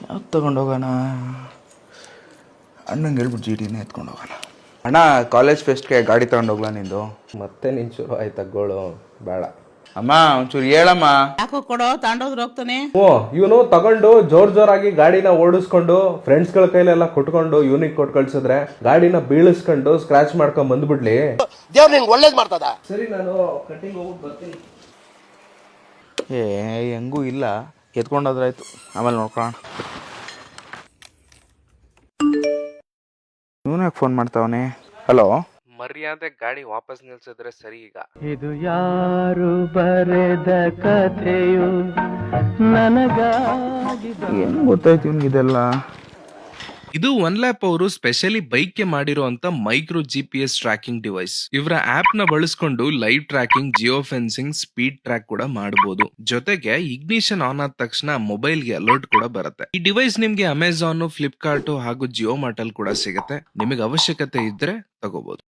ಯಾವ್ದು ತಗೊಂಡೋಗೋಣ? ಅಣ್ಣಂಗೆ ಹೇಳ್ಬಿಟ್ಟು ಜಿ ಟಿನೇ ಎತ್ಕೊಂಡು ಹೋಗೋಣ. ಅಣ್ಣ, ಕಾಲೇಜ್ ಫೆಸ್ಟ್ಗೆ ಗಾಡಿ ತಗೊಂಡೋಗ್ಲಾ ನಿಂದು? ಮತ್ತೆ ನೀನು ಶುರು ಆಯ್ತಾ ಗೋಳು? ಬೇಡ ಅಮ್ಮ, ಒಂಚೂರು ಹೇಳಮ್ಮ. ಯಾಕೋ ಕೊಡೋ, ತಾಂಡೋದ್ರು ಹೋಗ್ತಾನೆ. ಇವನು ತಗೊಂಡು ಜೋರಾಗಿ ಗಾಡಿನ ಓಡಿಸ್ಕೊಂಡು ಫ್ರೆಂಡ್ಸ್ಗಳ ಕೈಲೆಲ್ಲ ಕೊಟ್ಕೊಂಡು ಇವನಿಗೆ ಕೊಟ್ಟು ಕಳ್ಸಿದ್ರೆ ಗಾಡಿನ ಬೀಳಿಸ್ಕೊಂಡು ಸ್ಕ್ರಾಚ್ ಮಾಡ್ಕೊಂಡ್ ಬಂದ್ಬಿಡ್ಲಿ. ದೇವ್ರು ನಿಂಗೆ ಒಳ್ಳೇದ್ ಮಾಡ್ತದ. ಸರಿ, ನಾನು ಕಟ್ಟಿಂಗ್ ಹೋಗ್ಬಿಟ್ಟು ಬರ್ತೀನಿ. ಹೆಂಗೂ ಇಲ್ಲ, ಎತ್ಕೊಂಡೋದ್ರಾಯ್ತು, ಆಮೇಲೆ ನೋಡ್ಕೊಳ್ಳೋಣ. ಇವನಾಗ ಫೋನ್ ಮಾಡ್ತಾವನೆ. ಹಲೋ, ಮರ್ಯಾದೆ ಗಾಡಿ ವಾಪಸ್ ನಿಲ್ಸಿದ್ರೆ ಸರಿ. ಈಗ ಇದು ಯಾರು ಬರೆದ ಕಥೆಯು ನನಗಾಗಿ ಏನು ಗೊತ್ತಾಯ್ತು ಇವನಿಗಿದೆಲ್ಲ? ಇದು ಒನ್ಲ್ಯಾಪ್ ಅವರು ಸ್ಪೆಷಲಿ ಬೈಕ್ ಗೆ ಮಾಡಿರುವಂತ ಮೈಕ್ರೋ GPS ಟ್ರ್ಯಾಕಿಂಗ್ ಡಿವೈಸ್. ಇವರ ಆಪ್ ನ ಬಳಸ್ಕೊಂಡು live tracking, Jio fencing, speed track ಕೂಡ ಮಾಡಬಹುದು. ಜೊತೆಗೆ ಇಗ್ನಿಷನ್ ಆನ್ ಆದ ತಕ್ಷಣ ಮೊಬೈಲ್ ಗೆ ಅಲರ್ಟ್ ಕೂಡ ಬರುತ್ತೆ. ಈ ಡಿವೈಸ್ ನಿಮ್ಗೆ ಅಮೆಜಾನ್, ಫ್ಲಿಪ್ಕಾರ್ಟ್ ಹಾಗೂ ಜಿಯೋ ಮಾರ್ಟ್ ಅಲ್ಲಿ ಕೂಡ ಸಿಗುತ್ತೆ. ನಿಮಗೆ ಅವಶ್ಯಕತೆ ಇದ್ರೆ ತಗೋಬಹುದು.